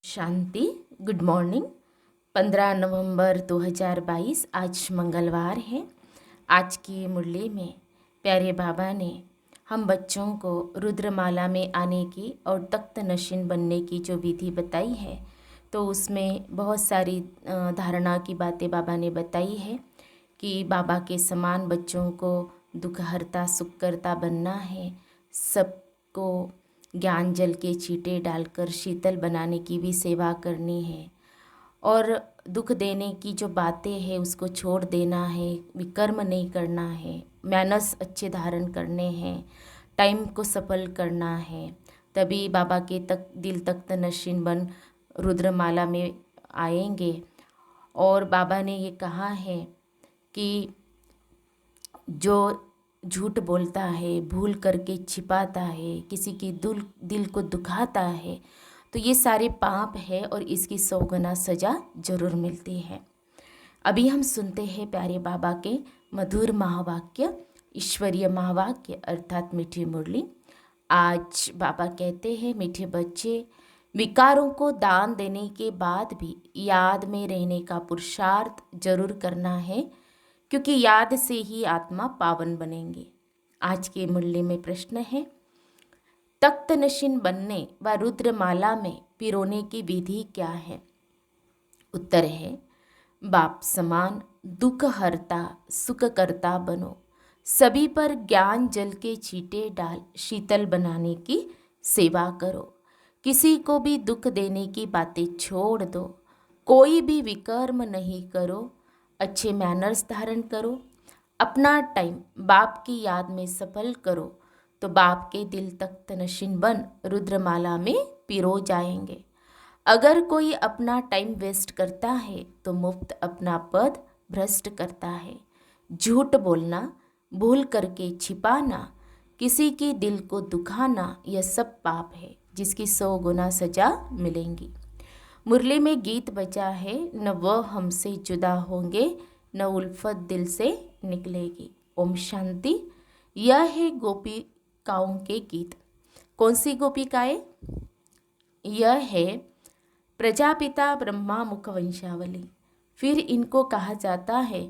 शांति। Good morning. 15 नवंबर 2022 आज मंगलवार है। आज की मुरली में प्यारे बाबा ने हम बच्चों को रुद्रमाला में आने की और तख्त नशीन बनने की जो विधि बताई है, तो उसमें बहुत सारी धारणा की बातें बाबा ने बताई है कि बाबा के समान बच्चों को दुखहर्ता सुखकर्ता बनना है, सबको ज्ञान जल के छींटे डालकर शीतल बनाने की भी सेवा करनी है और दुख देने की जो बातें हैं उसको छोड़ देना है, विकर्म नहीं करना है, मैनर्स अच्छे धारण करने हैं, टाइम को सफल करना है। तभी बाबा के दिल तख्त नशीन बन रुद्रमाला में आएंगे। और बाबा ने ये कहा है कि जो झूठ बोलता है, भूल करके छिपाता है, किसी की दिल को दुखाता है, तो ये सारे पाप है और इसकी 100 गुना सज़ा जरूर मिलती है। अभी हम सुनते हैं प्यारे बाबा के मधुर महावाक्य, ईश्वरीय महावाक्य अर्थात मीठी मुरली। आज बाबा कहते हैं, मीठे बच्चे, विकारों को दान देने के बाद भी याद में रहने का पुरुषार्थ जरूर करना है, क्योंकि याद से ही आत्मा पावन बनेंगे। आज के मुरली में प्रश्न है, तख्त नशीन बनने व रुद्रमाला में पिरोने की विधि क्या है? उत्तर है, बाप समान दुख हरता सुख करता बनो, सभी पर ज्ञान जल के छींटे डाल शीतल बनाने की सेवा करो, किसी को भी दुख देने की बातें छोड़ दो, कोई भी विकर्म नहीं करो, अच्छे मैनर्स धारण करो, अपना टाइम बाप की याद में सफल करो, तो बाप के दिल तख्त नशीन बन रुद्रमाला में पिरो जाएंगे। अगर कोई अपना टाइम वेस्ट करता है तो मुफ्त अपना पद भ्रष्ट करता है। झूठ बोलना, भूल करके छिपाना, किसी की दिल को दुखाना, यह सब पाप है जिसकी 100 गुना सजा मिलेंगी। मुरली में गीत बजा है, न वह हमसे जुदा होंगे, न उल्फत दिल से निकलेगी। ओम शांति। यह है गोपिकाओं के गीत। कौन सी गोपिकाएं? यह है प्रजापिता ब्रह्मा मुख वंशावली। फिर इनको कहा जाता है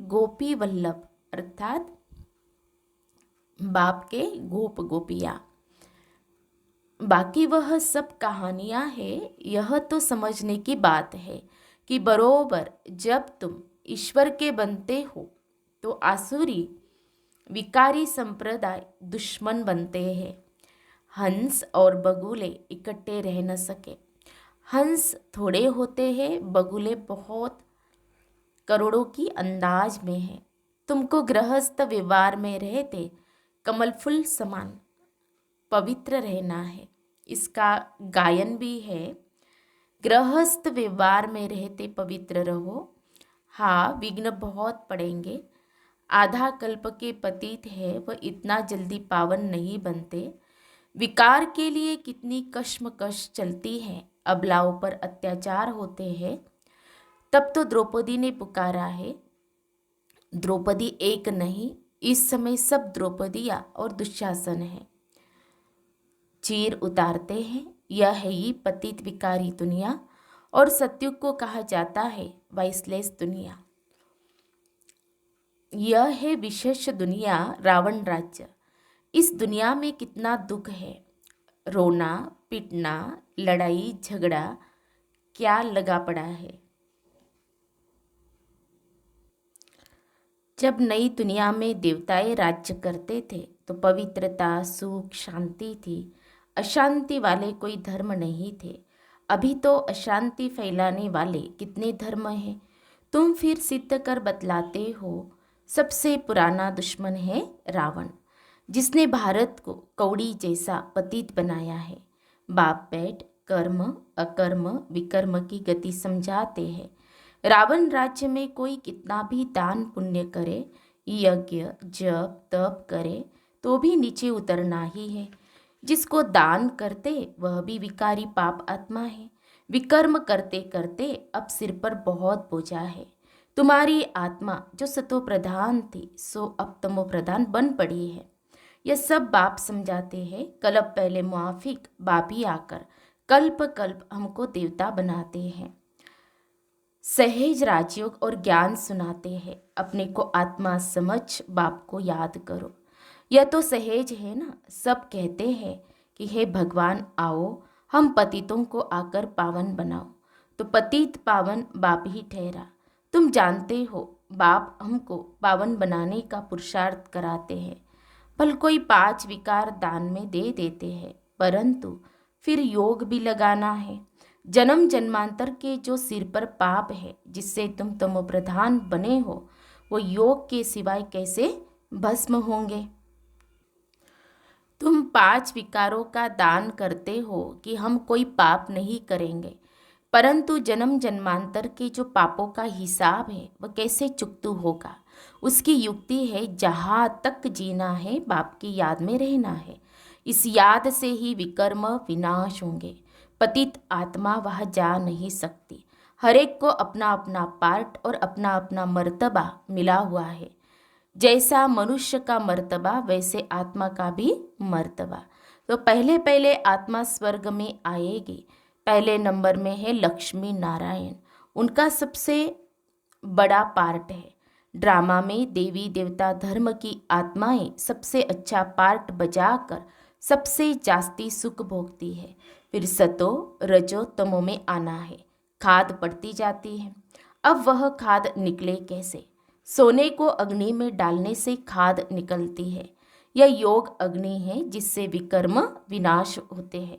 गोपी वल्लभ, अर्थात बाप के गोप गोपिया। बाकी वह सब कहानियाँ हैं। यह तो समझने की बात है कि बरोबर जब तुम ईश्वर के बनते हो तो आसुरी विकारी संप्रदाय दुश्मन बनते हैं। हंस और बगुले इकट्ठे रह न सके। हंस थोड़े होते हैं, बगुले बहुत करोड़ों की अंदाज में है। तुमको गृहस्थ व्यवहार में रहते कमल फूल समान पवित्र रहना है। इसका गायन भी है, गृहस्थ व्यवहार में रहते पवित्र रहो। हाँ, विघ्न बहुत पड़ेंगे। आधा कल्प के पतित है, वह इतना जल्दी पावन नहीं बनते। विकार के लिए कितनी कश्मकश चलती है, अबलाओं पर अत्याचार होते हैं। तब तो द्रौपदी ने पुकारा है, द्रौपदी एक नहीं, इस समय सब द्रौपदियाँ और दुशासन है। चीर उतारते हैं। यह है ये पतित विकारी दुनिया, और सत्युग को कहा जाता है वाइसलेस दुनिया। यह है विशेष दुनिया, रावण राज्य। इस दुनिया में कितना दुख है, रोना पीटना, लड़ाई झगड़ा क्या लगा पड़ा है। जब नई दुनिया में देवताएं राज्य करते थे तो पवित्रता सुख शांति थी, अशांति वाले कोई धर्म नहीं थे। अभी तो अशांति फैलाने वाले कितने धर्म हैं। तुम फिर सिद्ध कर बतलाते हो। सबसे पुराना दुश्मन है रावण, जिसने भारत को कौड़ी जैसा पतित बनाया है। बाप बैठ कर्म अकर्म विकर्म की गति समझाते हैं। रावण राज्य में कोई कितना भी दान पुण्य करे, यज्ञ जप तप करे, तो भी नीचे उतरना ही है। जिसको दान करते वह भी विकारी पाप आत्मा है। विकर्म करते करते अब सिर पर बहुत बोझा है। तुम्हारी आत्मा जो सतो प्रधान थी सो अब तमो प्रधान बन पड़ी है। यह सब बाप समझाते हैं। कलब पहले मुआफिक बाप ही आकर कल्प कल्प हमको देवता बनाते हैं। सहज राजयोग और ज्ञान सुनाते हैं, अपने को आत्मा समझ बाप को याद करो। यह तो सहज है ना। सब कहते हैं कि हे भगवान आओ, हम पतितों को आकर पावन बनाओ। तो पतित पावन बाप ही ठहरा। तुम जानते हो बाप हमको पावन बनाने का पुरुषार्थ कराते हैं। भल कोई 5 विकार दान में दे देते हैं, परंतु फिर योग भी लगाना है। जन्म जन्मांतर के जो सिर पर पाप है, जिससे तुम तमो प्रधान बने हो, वो योग के सिवाय कैसे भस्म होंगे। तुम 5 विकारों का दान करते हो कि हम कोई पाप नहीं करेंगे, परंतु जन्म जन्मांतर के जो पापों का हिसाब है वह कैसे चुकतू होगा। उसकी युक्ति है, जहाँ तक जीना है बाप की याद में रहना है। इस याद से ही विकर्म विनाश होंगे। पतित आत्मा वह जा नहीं सकती। हर एक को अपना अपना पार्ट और अपना अपना मर्तबा मिला हुआ है। जैसा मनुष्य का मर्तबा वैसे आत्मा का भी मर्तबा। तो पहले पहले आत्मा स्वर्ग में आएगी। पहले नंबर में है लक्ष्मी नारायण, उनका सबसे बड़ा पार्ट है। ड्रामा में देवी देवता धर्म की आत्माएं सबसे अच्छा पार्ट बजाकर सबसे जास्ती सुख भोगती है। फिर सतो रजो तमो में आना है, खाद पड़ती जाती है। अब वह खाद निकले कैसे। सोने को अग्नि में डालने से खाद निकलती है। यह योग अग्नि है जिससे विकर्म विनाश होते हैं।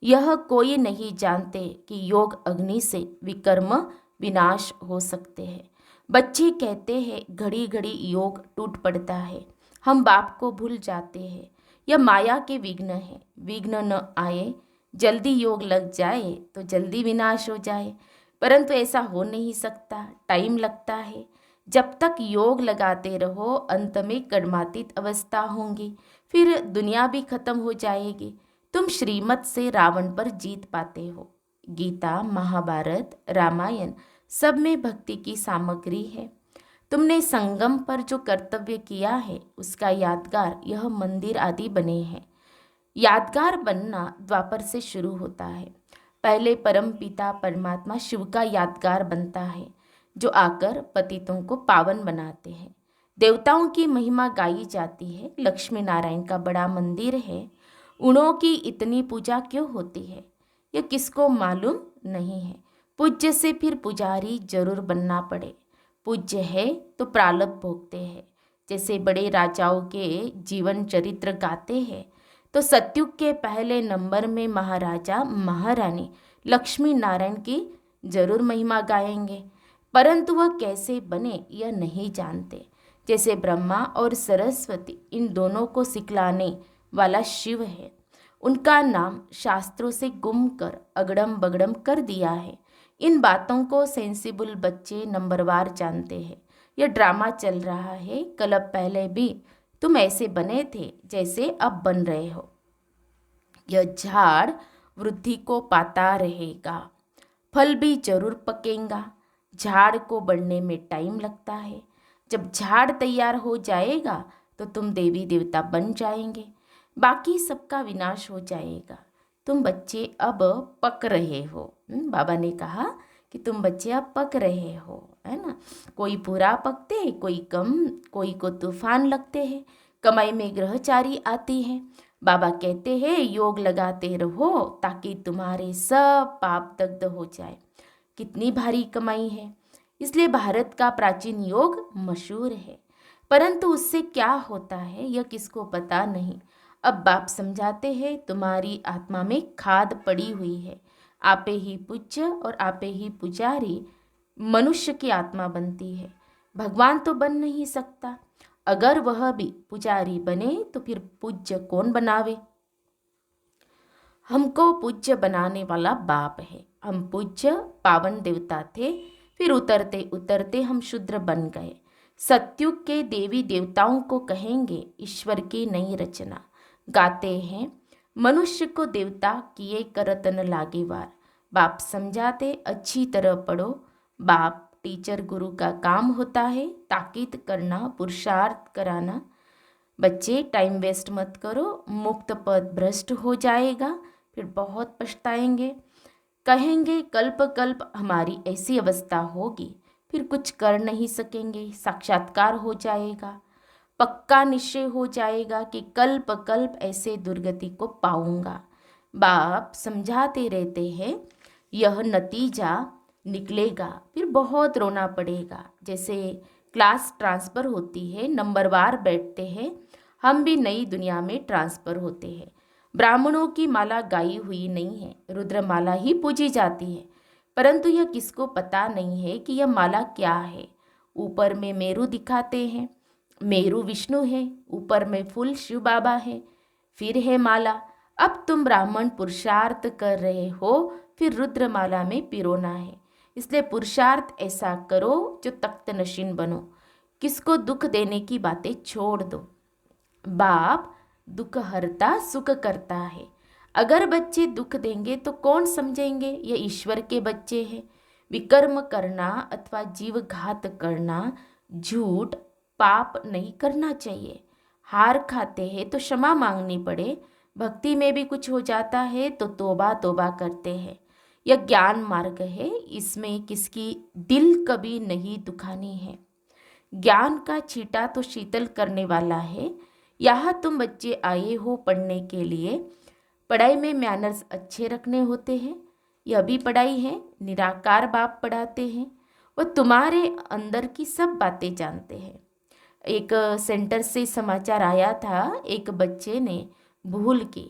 यह कोई नहीं जानते कि योग अग्नि से विकर्म विनाश हो सकते हैं। बच्चे कहते हैं घड़ी घड़ी योग टूट पड़ता है, हम बाप को भूल जाते हैं। यह माया के विघ्न है। विघ्न न आए, जल्दी योग लग जाए तो जल्दी विनाश हो जाए, परंतु ऐसा हो नहीं सकता, टाइम लगता है। जब तक योग लगाते रहो अंत में कर्मातीत अवस्था होंगी, फिर दुनिया भी खत्म हो जाएगी। तुम श्रीमत से रावण पर जीत पाते हो। गीता, महाभारत, रामायण सब में भक्ति की सामग्री है। तुमने संगम पर जो कर्तव्य किया है उसका यादगार यह मंदिर आदि बने हैं। यादगार बनना द्वापर से शुरू होता है। पहले परम पिता परमात्मा शिव का यादगार बनता है, जो आकर पतितों को पावन बनाते हैं। देवताओं की महिमा गाई जाती है। लक्ष्मी नारायण का बड़ा मंदिर है। उनों की इतनी पूजा क्यों होती है, यह किसको मालूम नहीं है। पूज्य से फिर पुजारी जरूर बनना पड़े। पूज्य है तो प्रारब्ध भोगते हैं। जैसे बड़े राजाओं के जीवन चरित्र गाते हैं, तो सतयुग के पहले नंबर में महाराजा महारानी लक्ष्मी नारायण की जरूर महिमा गाएंगे, परंतु वह कैसे बने यह नहीं जानते। जैसे ब्रह्मा और सरस्वती, इन दोनों को सिखलाने वाला शिव है। उनका नाम शास्त्रों से गुम कर अगड़म बगड़म कर दिया है। इन बातों को सेंसिबल बच्चे नंबरवार जानते हैं। यह ड्रामा चल रहा है। कल पहले भी तुम ऐसे बने थे जैसे अब बन रहे हो। यह झाड़ वृद्धि को पाता रहेगा, फल भी जरूर पकेगा। झाड़ को बढ़ने में टाइम लगता है। जब झाड़ तैयार हो जाएगा तो तुम देवी देवता बन जाएंगे, बाकी सबका विनाश हो जाएगा। तुम बच्चे अब पक रहे हो। बाबा ने कहा कि तुम बच्चे अब पक रहे हो, है ना। कोई पूरा पकते, कोई कम, कोई को तूफान लगते हैं। कमाई में ग्रहचारी आती है। बाबा कहते हैं योग लगाते रहो ताकि तुम्हारे सब पाप दग्ध हो जाए। कितनी भारी कमाई है, इसलिए भारत का प्राचीन योग मशहूर है, परंतु उससे क्या होता है यह किसको पता नहीं। अब बाप समझाते हैं तुम्हारी आत्मा में खाद पड़ी हुई है। आपे ही पूज्य और आपे ही पुजारी मनुष्य की आत्मा बनती है। भगवान तो बन नहीं सकता। अगर वह भी पुजारी बने तो फिर पूज्य कौन बनावे। हमको पूज्य बनाने वाला बाप है। हम पूज्य पावन देवता थे, फिर उतरते उतरते हम शूद्र बन गए। सतयुग के देवी देवताओं को कहेंगे ईश्वर की नई रचना। गाते हैं मनुष्य को देवता किए करत न लागे वार। बाप समझाते अच्छी तरह पढ़ो। बाप टीचर गुरु का काम होता है ताकीद करना, पुरुषार्थ कराना। बच्चे टाइम वेस्ट मत करो, मुक्त पद भ्रष्ट हो जाएगा। फिर बहुत पछताएंगे। कहेंगे कल्प कल्प हमारी ऐसी अवस्था होगी, फिर कुछ कर नहीं सकेंगे। साक्षात्कार हो जाएगा, पक्का निश्चय हो जाएगा कि कल्प कल्प ऐसे दुर्गति को पाऊंगा। बाप समझाते रहते हैं, यह नतीजा निकलेगा, फिर बहुत रोना पड़ेगा। जैसे क्लास ट्रांसफ़र होती है, नंबरवार बैठते हैं, हम भी नई दुनिया में ट्रांसफ़र होते हैं। ब्राह्मणों की माला गाई हुई नहीं है, रुद्रमाला ही पूजी जाती है, परंतु यह किसको पता नहीं है कि यह माला क्या है। ऊपर में मेरू दिखाते हैं, मेरू विष्णु है, ऊपर में फूल शिव बाबा है, फिर है माला। अब तुम ब्राह्मण पुरुषार्थ कर रहे हो, फिर रुद्रमाला में पिरोना है। इसलिए पुरुषार्थ ऐसा करो जो तख्त नशीन बनो। किसको दुख देने की बातें छोड़ दो। बाप दुख हरता सुख करता है। अगर बच्चे दुख देंगे तो कौन समझेंगे ये ईश्वर के बच्चे हैं। विकर्म करना अथवा जीवघात करना, झूठ, पाप नहीं करना चाहिए। हार खाते हैं तो क्षमा मांगनी पड़े। भक्ति में भी कुछ हो जाता है तो तोबा तोबा करते हैं। यह ज्ञान मार्ग है, इसमें किसकी दिल कभी नहीं दुखानी है। ज्ञान का छींटा तो शीतल करने वाला है। यहाँ तुम बच्चे आए हो पढ़ने के लिए, पढ़ाई में मैनर्स अच्छे रखने होते हैं। यह भी पढ़ाई है, निराकार बाप पढ़ाते हैं, वह तुम्हारे अंदर की सब बातें जानते हैं। एक सेंटर से समाचार आया था, एक बच्चे ने भूल की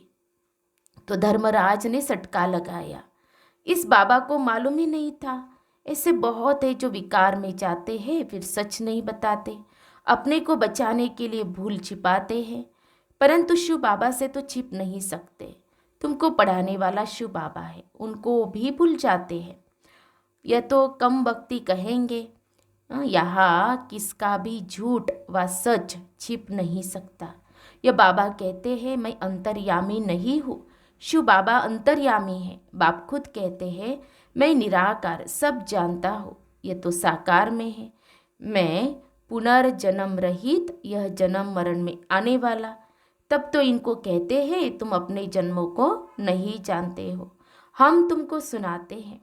तो धर्मराज ने सटका लगाया। इस बाबा को मालूम ही नहीं था। ऐसे बहुत है जो विकार में जाते हैं, फिर सच नहीं बताते, अपने को बचाने के लिए भूल छिपाते हैं, परंतु शिव बाबा से तो छिप नहीं सकते। तुमको पढ़ाने वाला शिव बाबा है, उनको भी भूल जाते हैं। यह तो कम भक्ति कहेंगे। यहाँ किसका भी झूठ व सच छिप नहीं सकता। यह बाबा कहते हैं मैं अंतर्यामी नहीं हूँ, शिव बाबा अंतर्यामी है। बाप खुद कहते हैं मैं निराकार सब जानता हूँ, यह तो साकार में है। मैं पुनर्जन्म रहित, यह जन्म मरण में आने वाला। तब तो इनको कहते हैं तुम अपने जन्मों को नहीं जानते हो। हम तुमको सुनाते हैं,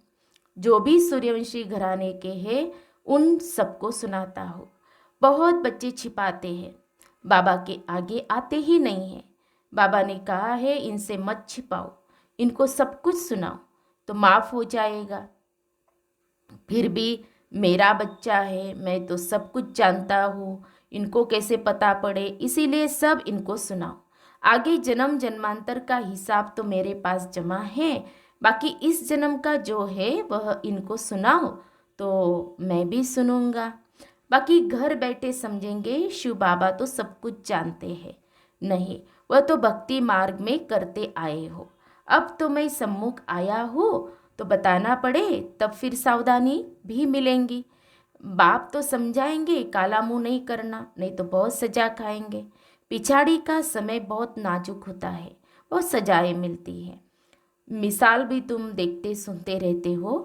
जो भी सूर्यवंशी घराने के हैं उन सबको सुनाता हूँ। बहुत बच्चे छिपाते हैं, बाबा के आगे आते ही नहीं हैं। बाबा ने कहा है इनसे मत छिपाओ, इनको सब कुछ सुनाओ तो माफ़ हो जाएगा। फिर भी मेरा बच्चा है, मैं तो सब कुछ जानता हूँ, इनको कैसे पता पड़े, इसीलिए सब इनको सुनाओ। आगे जन्म जन्मांतर का हिसाब तो मेरे पास जमा है, बाकी इस जन्म का जो है वह इनको सुनाओ तो मैं भी सुनूंगा। बाकी घर बैठे समझेंगे शिव बाबा तो सब कुछ जानते हैं। नहीं, वह तो भक्ति मार्ग में करते आए हो। अब तो मैं सम्मुख आया हूँ तो बताना पड़े, तब फिर सावधानी भी मिलेंगी। बाप तो समझाएंगे काला मुंह नहीं करना, नहीं तो बहुत सजा खाएंगे। पिछाड़ी का समय बहुत नाजुक होता है, बहुत सजाएं मिलती है। मिसाल भी तुम देखते सुनते रहते हो।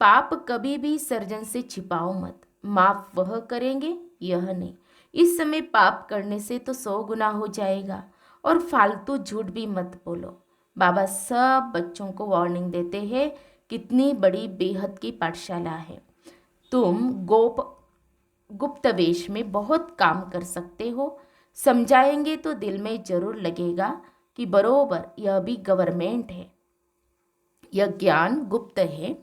पाप कभी भी सर्जन से छिपाओ मत, माफ वह करेंगे यह नहीं। इस समय पाप करने से तो 100 गुना हो जाएगा। और फालतू झूठ भी मत बोलो। बाबा सब बच्चों को वार्निंग देते हैं, कितनी बड़ी बेहद की पाठशाला है। तुम गुप्त वेश में बहुत काम कर सकते हो। समझाएंगे तो दिल में जरूर लगेगा कि बरोबर यह भी गवर्नमेंट है। यह ज्ञान गुप्त है।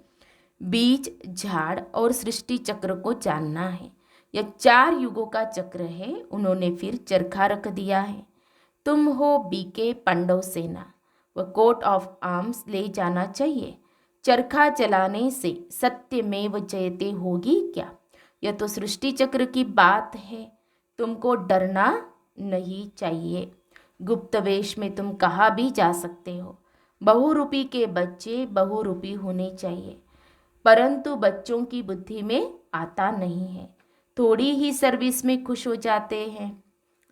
बीज, झाड़ और सृष्टि चक्र को जानना है। यह 4 युगों का चक्र है, उन्होंने फिर चरखा रख दिया है। तुम हो बीके पांडव सेना, वह कोट ऑफ आर्म्स ले जाना चाहिए। चरखा चलाने से सत्यमेव जयते होगी क्या। यह तो सृष्टि चक्र की बात है, तुमको डरना नहीं चाहिए। गुप्त वेश में तुम कहाँ भी जा सकते हो। बहुरूपी के बच्चे बहुरूपी होने चाहिए, परंतु बच्चों की बुद्धि में आता नहीं है। थोड़ी ही सर्विस में खुश हो जाते हैं,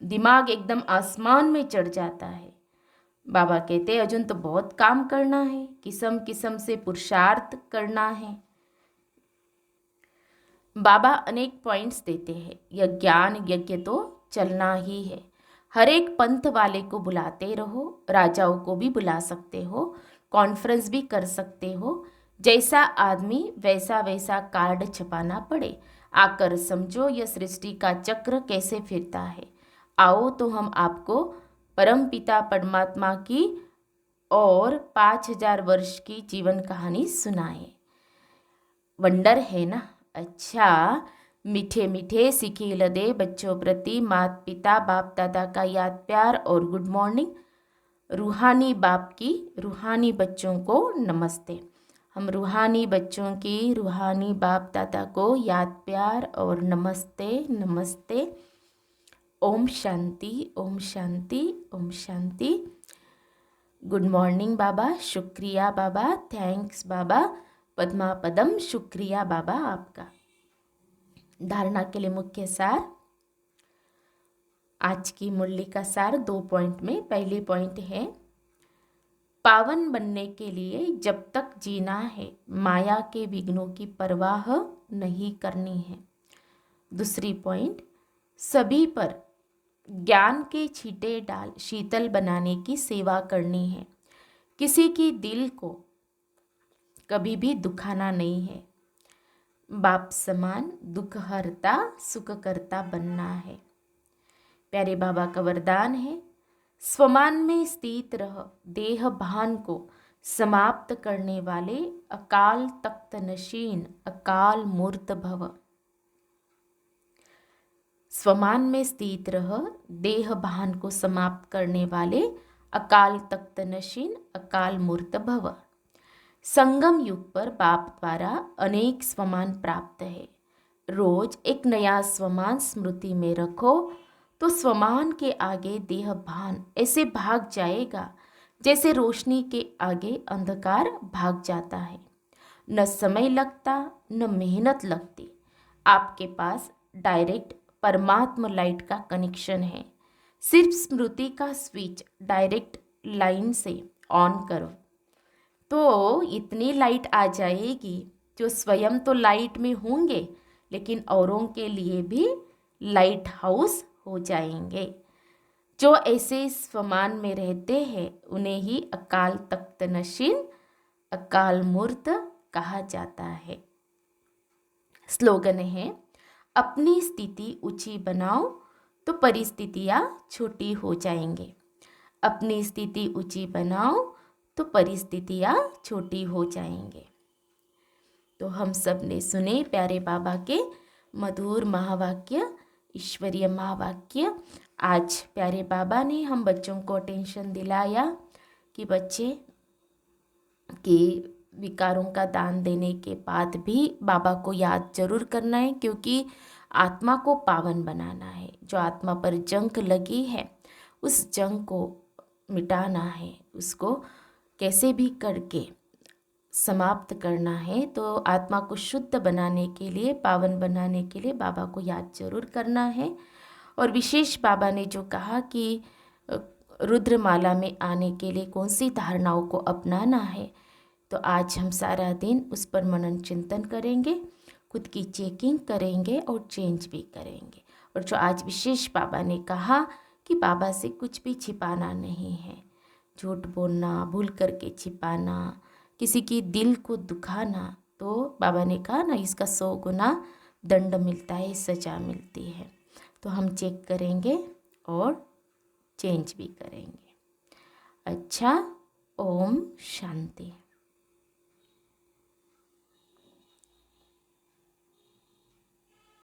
दिमाग एकदम आसमान में चढ़ जाता है। बाबा कहते हैं अर्जुन तो बहुत काम करना है, किस्म किस्म से पुरुषार्थ करना है। बाबा अनेक पॉइंट्स देते हैं। यह ज्ञान यज्ञ तो चलना ही है। हर एक पंथ वाले को बुलाते रहो, राजाओं को भी बुला सकते हो, कॉन्फ्रेंस भी कर सकते हो। जैसा आदमी वैसा वैसा कार्ड छपाना पड़े, आकर समझो यह सृष्टि का चक्र कैसे फिरता है। आओ तो हम आपको परमपिता परमात्मा की और 5000 वर्ष की जीवन कहानी सुनाए। वंडर है ना। अच्छा, मीठे मीठे सिखे लदे बच्चों प्रति माता पिता बाप दादा का याद प्यार और गुड मॉर्निंग। रूहानी बाप की रूहानी बच्चों को नमस्ते। हम रूहानी बच्चों की रूहानी बाप दादा को याद प्यार और नमस्ते नमस्ते। ओम शांति ओम शांति ओम शांति। गुड मॉर्निंग बाबा, शुक्रिया बाबा, थैंक्स बाबा, पद्मा पदम, शुक्रिया बाबा आपका। धारणा के लिए मुख्य सार। आज की मुरली का सार 2 पॉइंट में। पहली पॉइंट है, पावन बनने के लिए जब तक जीना है माया के विघ्नों की परवाह नहीं करनी है। दूसरी पॉइंट, सभी पर ज्ञान के छींटे डाल शीतल बनाने की सेवा करनी है। किसी की दिल को कभी भी दुखाना नहीं है। बाप समान दुख हरता सुख करता बनना है। प्यारे बाबा का वरदान है, स्वमान में स्थित रह देह भान को समाप्त करने वाले अकाल तख्त नशीन अकाल मूर्त भव। स्वमान में स्थित रह देह भान को समाप्त करने वाले अकाल तख्त नशीन अकाल मूर्त भव। संगम युग पर बाप द्वारा अनेक स्वमान प्राप्त है। रोज एक नया स्वमान स्मृति में रखो तो स्वमान के आगे देह भान ऐसे भाग जाएगा जैसे रोशनी के आगे अंधकार भाग जाता है। न समय लगता न मेहनत लगती। आपके पास डायरेक्ट परमात्मा लाइट का कनेक्शन है। सिर्फ स्मृति का स्विच डायरेक्ट लाइन से ऑन करो तो इतनी लाइट आ जाएगी जो स्वयं तो लाइट में होंगे लेकिन औरों के लिए भी लाइट हाउस हो जाएंगे। जो ऐसे स्वमान में रहते हैं उन्हें ही अकाल तख्त नशीन अकाल मूर्त कहा जाता है। स्लोगन है, अपनी स्थिति ऊंची बनाओ तो परिस्थितियां छोटी हो जाएंगे। अपनी स्थिति ऊंची बनाओ तो परिस्थितियां छोटी हो जाएंगे। तो हम सब ने सुने प्यारे बाबा के मधुर महावाक्य, ईश्वरीय महावाक्य। आज प्यारे बाबा ने हम बच्चों को अटेंशन दिलाया कि बच्चे के विकारों का दान देने के बाद भी बाबा को याद जरूर करना है, क्योंकि आत्मा को पावन बनाना है। जो आत्मा पर जंग लगी है उस जंग को मिटाना है, उसको कैसे भी करके समाप्त करना है। तो आत्मा को शुद्ध बनाने के लिए, पावन बनाने के लिए बाबा को याद जरूर करना है। और विशेष बाबा ने जो कहा कि रुद्रमाला में आने के लिए कौन सी धारणाओं को अपनाना है, तो आज हम सारा दिन उस पर मनन चिंतन करेंगे, खुद की चेकिंग करेंगे और चेंज भी करेंगे। और जो आज विशेष बाबा ने कहा कि बाबा से कुछ भी छिपाना नहीं है, झूठ बोलना, भूल करके छिपाना, किसी की दिल को दुखाना, तो बाबा ने कहा ना इसका 100 गुना दंड मिलता है, सजा मिलती है। तो हम चेक करेंगे और चेंज भी करेंगे। अच्छा, ओम शांति।